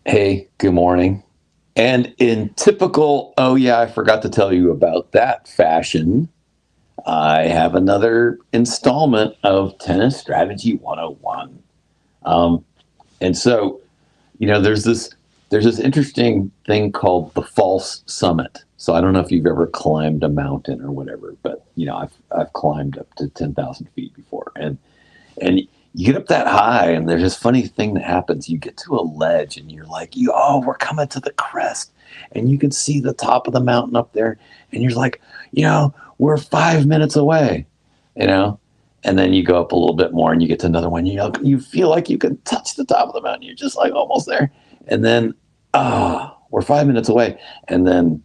Hey, good morning. And in typical, oh yeah, I forgot to tell you about that fashion, I have another installment of Tennis Strategy 101. Um, and so, there's this interesting thing called the false summit. So I don't know if you've ever climbed a mountain or whatever, but I've climbed up to 10,000 feet before, and you get up that high, and there's this funny thing that happens. You get to a ledge, and you're like, we're coming to the crest, and you can see the top of the mountain up there, and you're like, we're 5 minutes away, you know. And then you go up a little bit more, and you get to another one. You feel like you can touch the top of the mountain. You're just like almost there, and then we're 5 minutes away, and then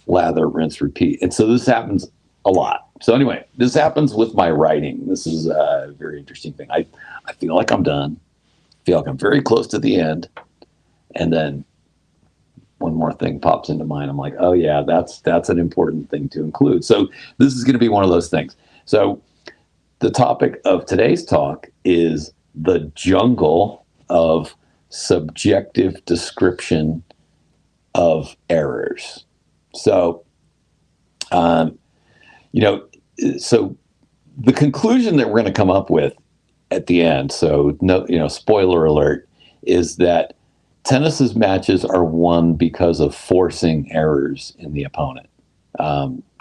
lather, rinse, repeat. And so this happens a lot. So anyway, this happens with my writing. This is a very interesting thing. I feel like I'm done. I feel like I'm very close to the end. And then one more thing pops into mind. I'm like, oh yeah, that's an important thing to include. So this is going to be one of those things. So the topic of today's talk is the jungle of subjective description of errors. So, um, you know, so the conclusion that we're going to come up with at the end, so no, spoiler alert, is that tennis's matches are won because of forcing errors in the opponent.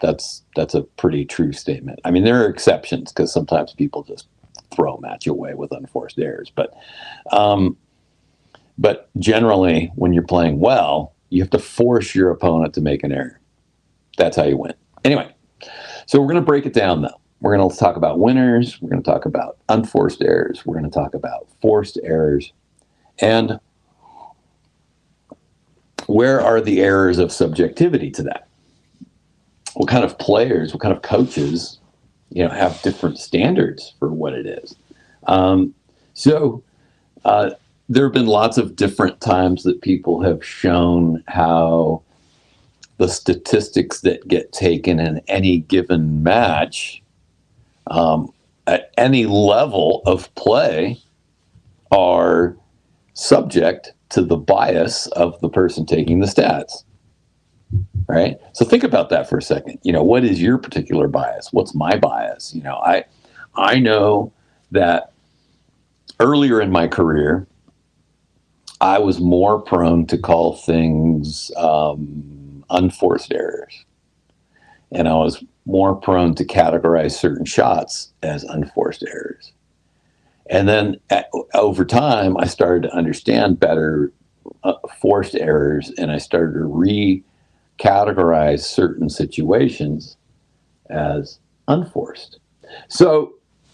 That's a pretty true statement. I mean, there are exceptions because sometimes people just throw a match away with unforced errors, but generally, when you're playing well, you have to force your opponent to make an error. That's how you win. Anyway, so we're going to break it down, though. We're going to talk about winners. We're going to talk about unforced errors. We're going to talk about forced errors. And where are the errors of subjectivity to that? What kind of players, what kind of coaches, have different standards for what it is? So there have been lots of different times that people have shown how the statistics that get taken in any given match at any level of play are subject to the bias of the person taking the stats. Right? So think about that for a second. What is your particular bias? What's my bias? I know that earlier in my career, I was more prone to call things unforced errors. And I was more prone to categorize certain shots as unforced errors. And then over time, I started to understand better forced errors, and I started to recategorize certain situations as unforced. So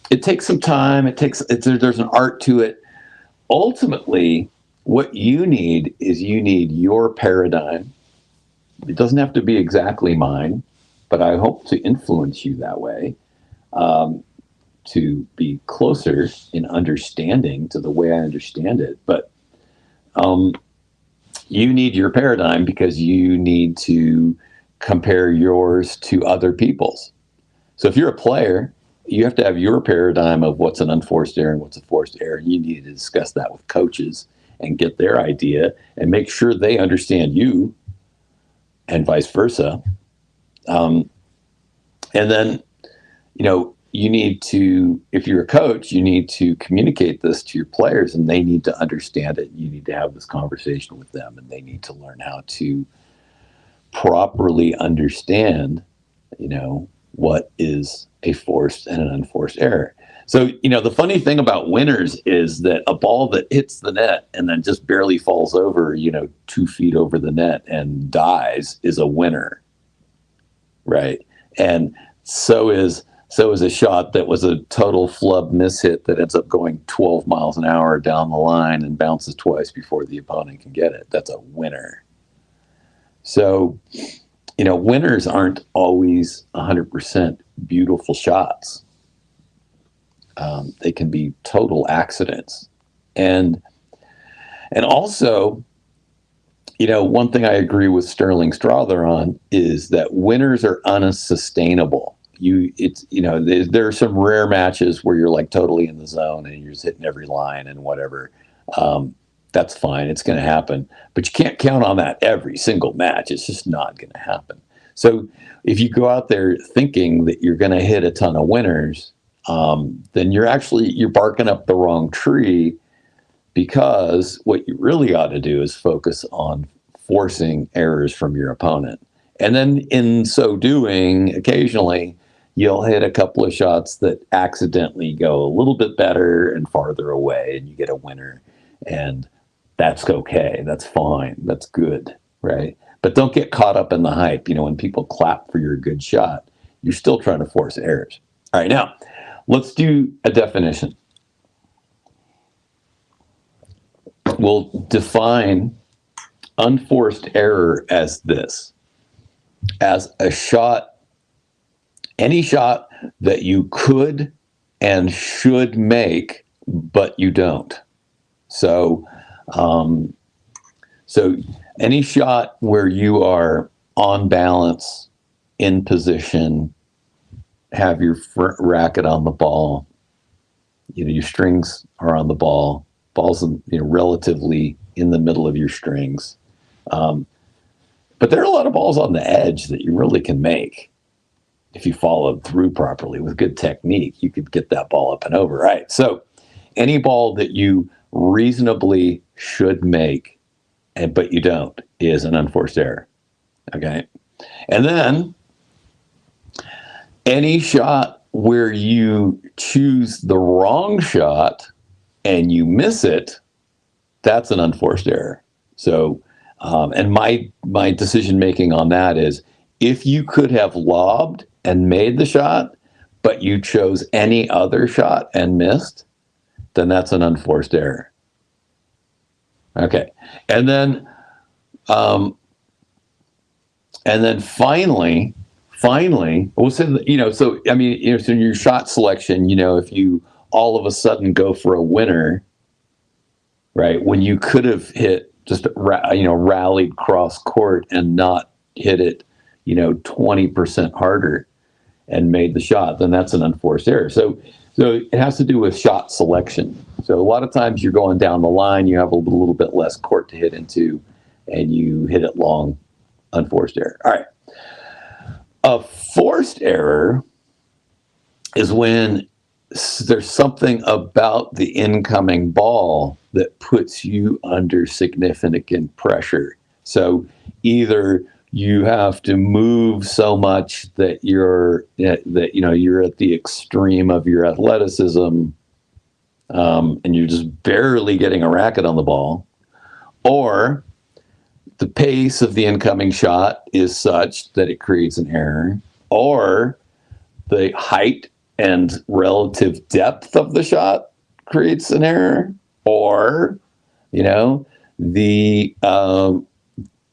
it takes some time. There's an art to it. Ultimately, what you need is your paradigm. It doesn't have to be exactly mine, but I hope to influence you that way, to be closer in understanding to the way I understand it. But you need your paradigm because you need to compare yours to other people's. So if you're a player, you have to have your paradigm of what's an unforced error and what's a forced error. And you need to discuss that with coaches and get their idea and make sure they understand you and vice versa. And then, you need to, if you're a coach, you need to communicate this to your players and they need to understand it. You need to have this conversation with them and they need to learn how to properly understand, what is a forced and an unforced error. So, the funny thing about winners is that a ball that hits the net and then just barely falls over, 2 feet over the net and dies is a winner. Right. And so is a shot that was a total flub mishit that ends up going 12 miles an hour down the line and bounces twice before the opponent can get it. That's a winner. So, winners aren't always 100% beautiful shots. They can be total accidents. And also, one thing I agree with Sterling Strother on is that winners are unsustainable. There are some rare matches where you're like totally in the zone and you're just hitting every line and whatever. That's fine. It's going to happen. But you can't count on that every single match. It's just not going to happen. So if you go out there thinking that you're going to hit a ton of winners, then you're barking up the wrong tree, because what you really ought to do is focus on forcing errors from your opponent. And then in so doing, occasionally you'll hit a couple of shots that accidentally go a little bit better and farther away, and you get a winner. And that's okay. That's fine. That's good, right? But don't get caught up in the hype. When people clap for your good shot, you're still trying to force errors. All right, now let's do a definition. We'll define unforced error as this: as a shot, any shot that you could and should make, but you don't. So any shot where you are on balance, in position, have your front racket on the ball, your strings are on the ball, ball's relatively in the middle of your strings. But there are a lot of balls on the edge that you really can make. If you followed through properly with good technique, you could get that ball up and over, right? So any ball that you reasonably should make, but you don't, is an unforced error, okay? And then any shot where you choose the wrong shot and you miss it, that's an unforced error. So, and my decision making on that is, if you could have lobbed and made the shot, but you chose any other shot and missed, then that's an unforced error. Okay, and then finally, we'll say that, so I mean, so in your shot selection, if you all of a sudden go for a winner, right, when you could have hit just rallied cross court and not hit it 20% harder and made the shot, then that's an unforced error. So it has to do with shot selection. So a lot of times you're going down the line, you have a little bit less court to hit into, and you hit it long, unforced error. All right. A forced error is when there's something about the incoming ball that puts you under significant pressure. So either you have to move so much that you're at the extreme of your athleticism, and you're just barely getting a racket on the ball, or the pace of the incoming shot is such that it creates an error, or the height and relative depth of the shot creates an error, or the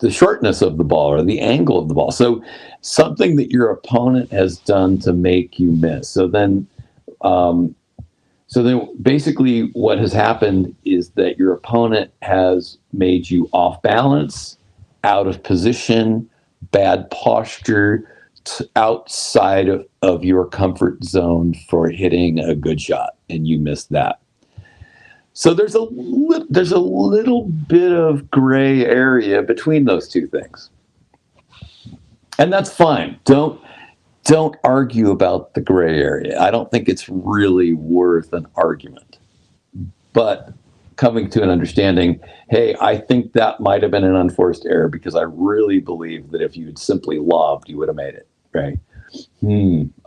shortness of the ball or the angle of the ball. So something that your opponent has done to make you miss. So then basically what has happened is that your opponent has made you off balance, out of position, bad posture, outside of your comfort zone for hitting a good shot, and you missed that. So there's a little bit of gray area between those two things, and that's fine. Don't argue about the gray area. I don't think it's really worth an argument. But coming to an understanding, hey, I think that might have been an unforced error because I really believe that if you had simply lobbed, you would have made it, right?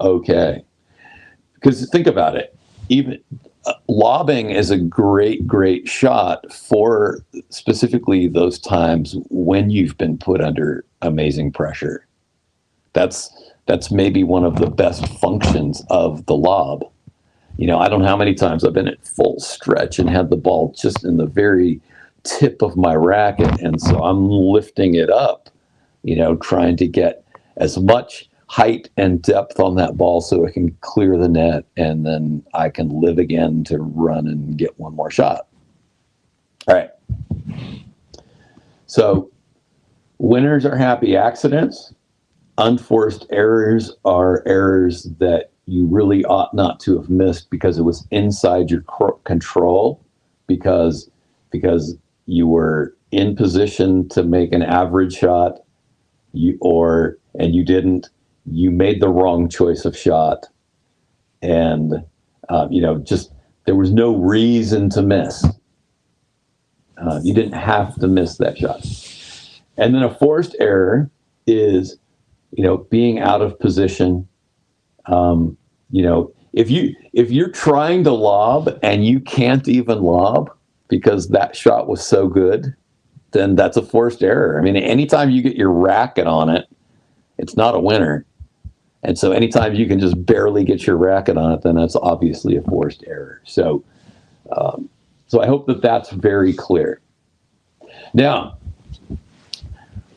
Okay. Because think about it. Even lobbing is a great shot for specifically those times when you've been put under amazing pressure. That's maybe one of the best functions of the lob. I don't know how many times I've been at full stretch and had the ball just in the very tip of my racket, and so I'm lifting it up, trying to get as much height and depth on that ball so it can clear the net, and then I can live again to run and get one more shot. All right. So winners are happy accidents. Unforced errors are errors that you really ought not to have missed because it was inside your control, because you were in position to make an average shot, and you didn't, you made the wrong choice of shot, and just there was no reason to miss. You didn't have to miss that shot. And then a forced error is, being out of position. If you're trying to lob and you can't even lob because that shot was so good, then that's a forced error. I mean, anytime you get your racket on it, it's not a winner. And so anytime you can just barely get your racket on it, then that's obviously a forced error. So I hope that that's very clear. Now,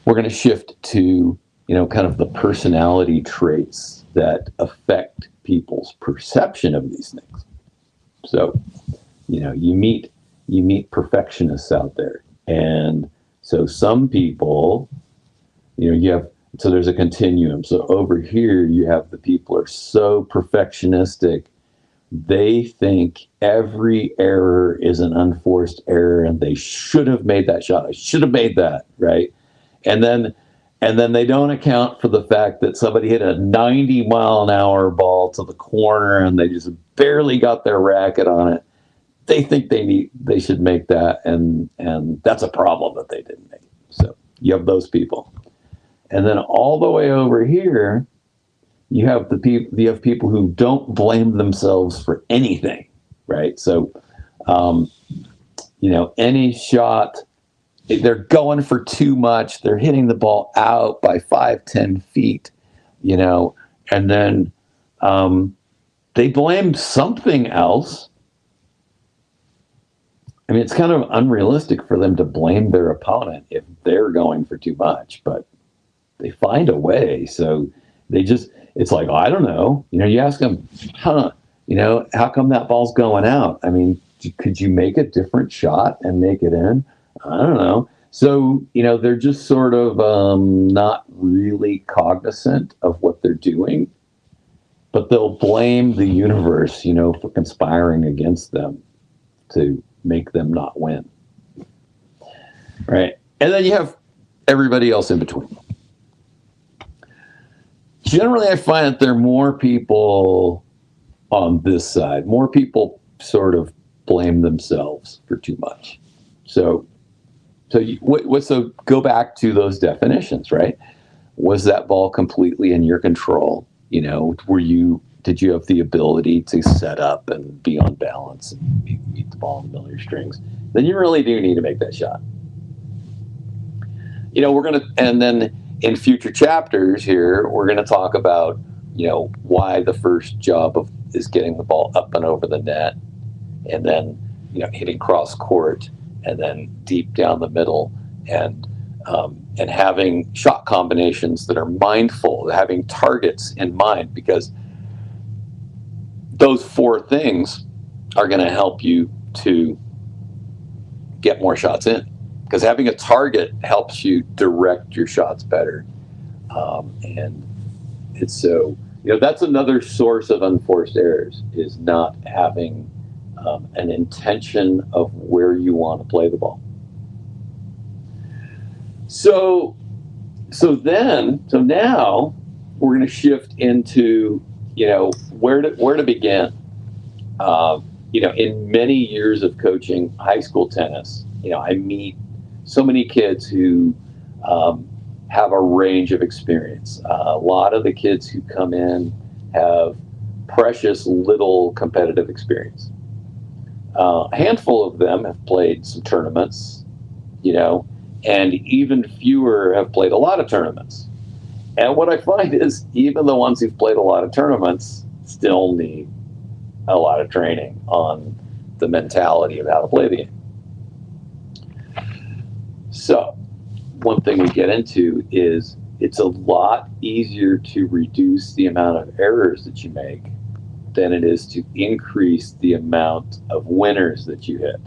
we're going to shift to, kind of the personality traits that affect people's perception of these things. So, you meet perfectionists out there. And so some people, so there's a continuum. So over here, you have the people who are so perfectionistic, they think every error is an unforced error and they should have made that shot. I should have made that, right? And then they don't account for the fact that somebody hit a 90-mile-an-hour ball to the corner and they just barely got their racket on it. They think they should make that, and that's a problem that they didn't make. So you have those people. And then all the way over here, you have people who don't blame themselves for anything, right? So, any shot, they're going for too much. They're hitting the ball out by 5-10 feet, and then they blame something else. I mean, it's kind of unrealistic for them to blame their opponent if they're going for too much, but they find a way. So it's like, I don't know. You ask them, how come that ball's going out? I mean, could you make a different shot and make it in? I don't know. So, they're just sort of not really cognizant of what they're doing, but they'll blame the universe, for conspiring against them to make them not win. Right? And then you have everybody else in between. Generally, I find that there are more people on this side. More people sort of blame themselves for too much. So go back to those definitions, right? Was that ball completely in your control? Did you have the ability to set up and be on balance and meet the ball in the middle of your strings? Then you really do need to make that shot. And then in future chapters here, we're going to talk about, why the first job is getting the ball up and over the net, and then, hitting cross court, and then deep down the middle, and having shot combinations that are mindful, having targets in mind, because those four things are going to help you to get more shots in, because having a target helps you direct your shots better. And it's so, that's another source of unforced errors, is not having an intention of where you want to play the ball. So now we're going to shift into, where to begin. In many years of coaching high school tennis, I meet so many kids who have a range of experience. A lot of the kids who come in have precious little competitive experience. A handful of them have played some tournaments, and even fewer have played a lot of tournaments. And what I find is even the ones who've played a lot of tournaments still need a lot of training on the mentality of how to play the game. So one thing we get into is it's a lot easier to reduce the amount of errors that you make than it is to increase the amount of winners that you hit.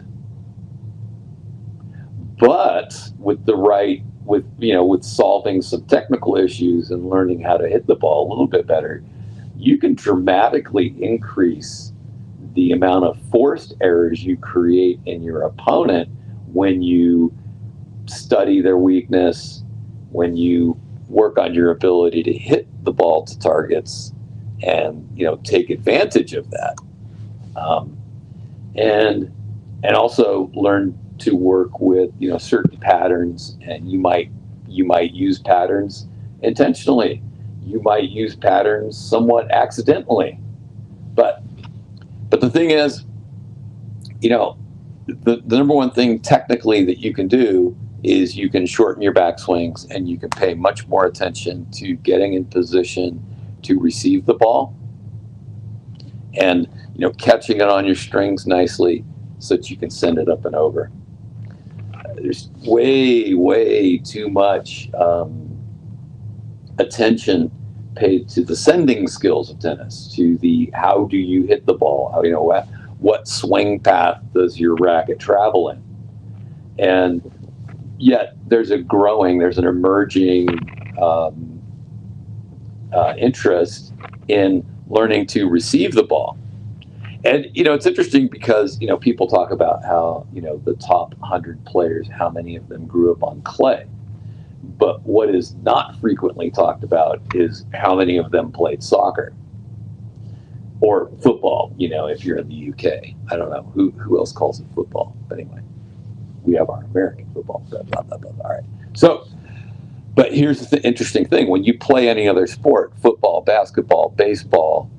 But with solving some technical issues and learning how to hit the ball a little bit better, you can dramatically increase the amount of forced errors you create in your opponent when you study their weakness, when you work on your ability to hit the ball to targets and, take advantage of that. And also learn to work with, certain patterns, and you might use patterns intentionally. You might use patterns somewhat accidentally. But the thing is, the number one thing technically that you can do is you can shorten your backswings, and you can pay much more attention to getting in position to receive the ball, and catching it on your strings nicely so that you can send it up and over. There's way too much attention paid to the sending skills of tennis, to the how do you hit the ball, what swing path does your racket travel in, and yet there's an emerging interest in learning to receive the ball. And, it's interesting because, people talk about how, the top 100 players, how many of them grew up on clay. But what is not frequently talked about is how many of them played soccer or football, if you're in the UK. I don't know who else calls it football. But anyway, we have our American football. Blah, blah, blah, blah. All right. So, but here's the interesting thing. When you play any other sport, football, basketball, baseball,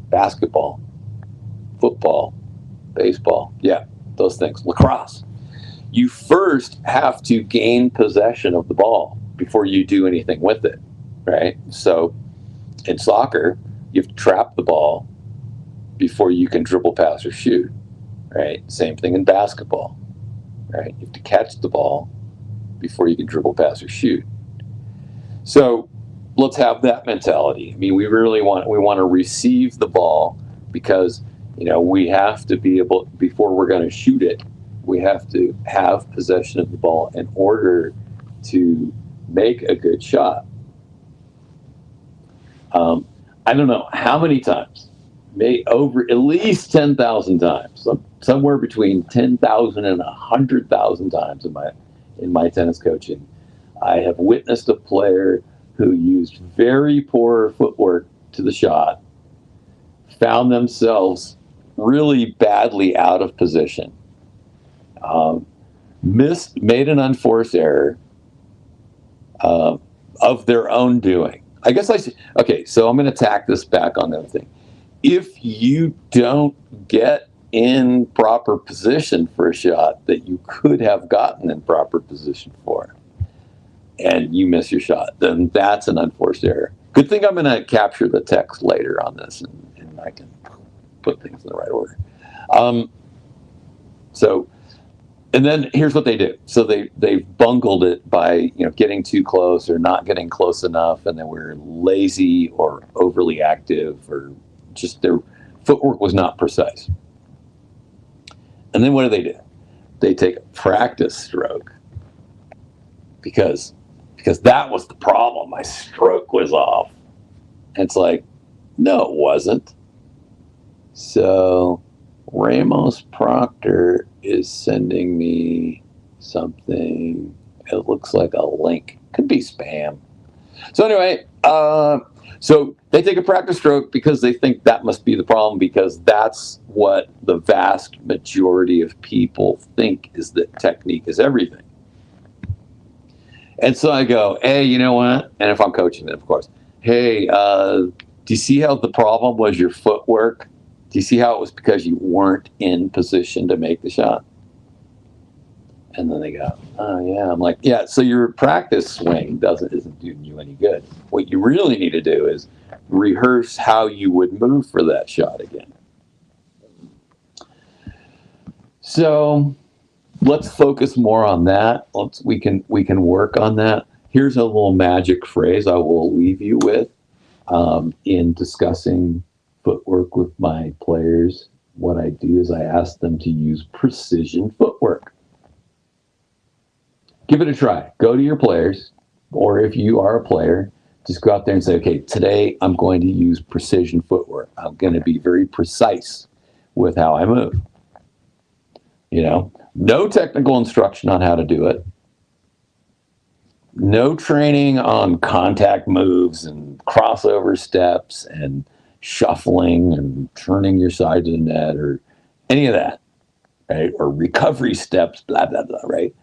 basketball, football, baseball, yeah, those things, lacrosse, you first have to gain possession of the ball before you do anything with it, right? So in soccer, you have to trap the ball before you can dribble, pass, or shoot, right? Same thing in basketball, right? You have to catch the ball before you can dribble, pass, or shoot. So let's have that mentality. I mean, we want to receive the ball, because, we have to be able, before we're going to shoot it, we have to have possession of the ball in order to make a good shot. I don't know how many times, over at least 10,000 times, somewhere between 10,000 and 100,000 times in my tennis coaching, I have witnessed a player who used very poor footwork to the shot, found themselves really badly out of position, made an unforced error of their own doing. I guess okay, so I'm going to tack this back on the other thing. If you don't get in proper position for a shot that you could have gotten in proper position for, and you miss your shot, then that's an unforced error. Good thing I'm going to capture the text later on this, and I can put things in the right order. And then here's what they do. So they've bungled it by getting too close or not getting close enough, and then we're lazy or overly active, or just their footwork was not precise. And then what do? They take a practice stroke because that was the problem. My stroke was off. And it's like, no, it wasn't. So Ramos Proctor is sending me something. It looks like a link. Could be spam. So anyway, so they take a practice stroke because they think that must be the problem, because that's what the vast majority of people think, is that technique is everything. And so I go, hey, you know what? And if I'm coaching it, of course, hey, do you see how the problem was your footwork? Do you see how it was because you weren't in position to make the shot? And then they go, oh, yeah. I'm like, yeah, so your practice swing isn't doing you any good. What you really need to do is rehearse how you would move for that shot again. So let's focus more on that. We can work on that. Here's a little magic phrase I will leave you with in discussing footwork with my players. What I do is I ask them to use precision footwork. Give it a try. Go to your players, or if you are a player, just go out there and say, okay, today I'm going to use precision footwork. I'm going to be very precise with how I move. No technical instruction on how to do it. No training on contact moves and crossover steps and shuffling and turning your side to the net or any of that, right? Or recovery steps, blah, blah, blah, right?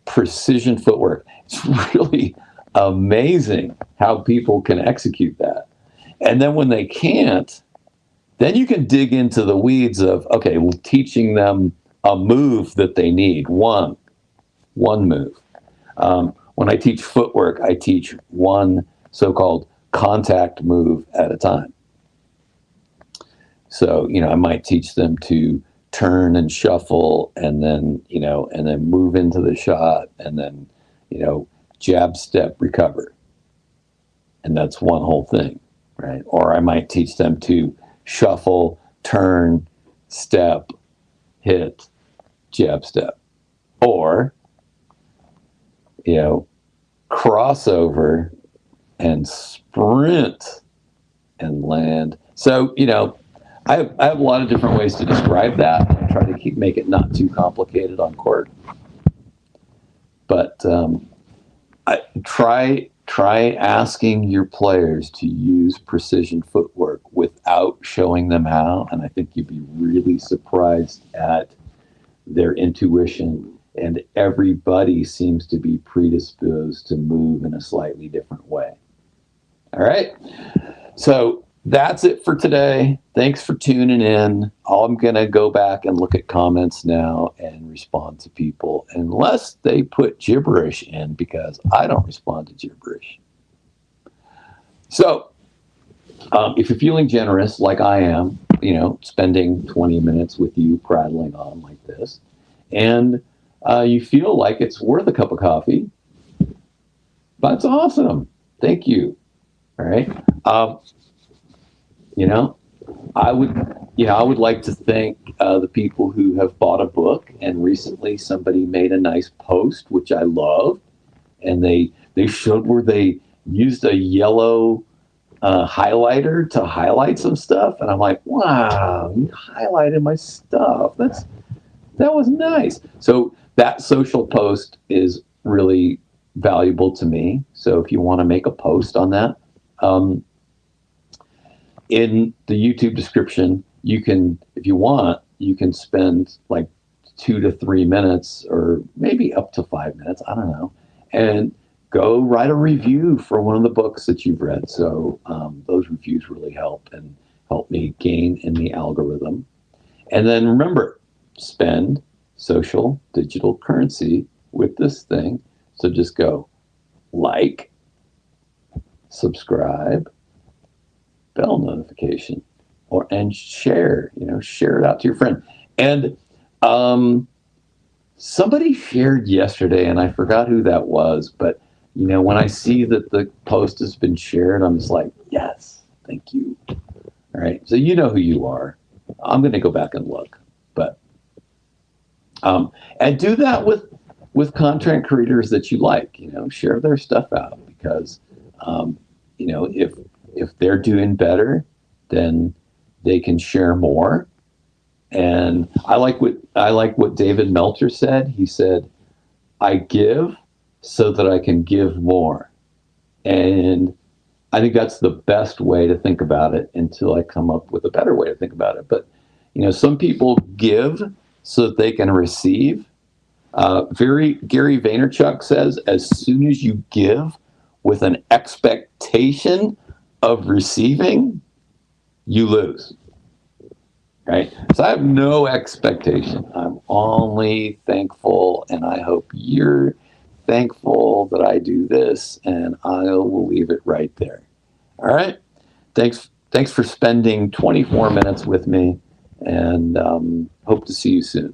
Precision footwork. It's really amazing how people can execute that. And then when they can't, then you can dig into the weeds of, okay, well, teaching them a move that they need, one move. When I teach footwork, I teach one so-called contact move at a time. So, I might teach them to turn and shuffle and then, and then move into the shot and then, jab, step, recover. And that's one whole thing, right? Or I might teach them to shuffle, turn, step, hit, jab, step. Or, crossover and sprint and land. So, I have a lot of different ways to describe that. I try to make it not too complicated on court. But I try asking your players to use precision footwork without showing them how, and I think you'd be really surprised at their intuition. And everybody seems to be predisposed to move in a slightly different way. All right. So that's it for today. Thanks for tuning in. I'm going to go back and look at comments now and respond to people, unless they put gibberish in, because I don't respond to gibberish. So if you're feeling generous like I am, spending 20 minutes with you prattling on like this, and you feel like it's worth a cup of coffee, that's awesome. Thank you. All right. I would like to thank the people who have bought a book, and recently somebody made a nice post, which I love, and they showed where they used a yellow highlighter to highlight some stuff, and I'm like, wow, you highlighted my stuff. That was nice. So that social post is really valuable to me. So if you want to make a post on that, in the YouTube description, you can, if you want, you can spend like 2 to 3 minutes or maybe up to 5 minutes, I don't know, and go write a review for one of the books that you've read. So those reviews really help me gain in the algorithm. And then remember, spend social digital currency with this thing. So just go like, subscribe, bell notification, and share, share it out to your friend. And somebody shared yesterday, and I forgot who that was, but when I see that the post has been shared, I'm just like, yes, thank you. All right. So you know who you are. I'm going to go back and look, but and do that with content creators that you like. Share their stuff out, because if they're doing better, then they can share more. And I like what David Meltzer said. He said, I give so that I can give more. And I think that's the best way to think about it, until I come up with a better way to think about it. But some people give so that they can receive. Gary Vaynerchuk says, as soon as you give with an expectation of receiving, you lose. Right? So I have no expectation. I'm only thankful, and I hope you're thankful that I do this, and I will leave it right there. All right? Thanks for spending 24 minutes with me, and hope to see you soon.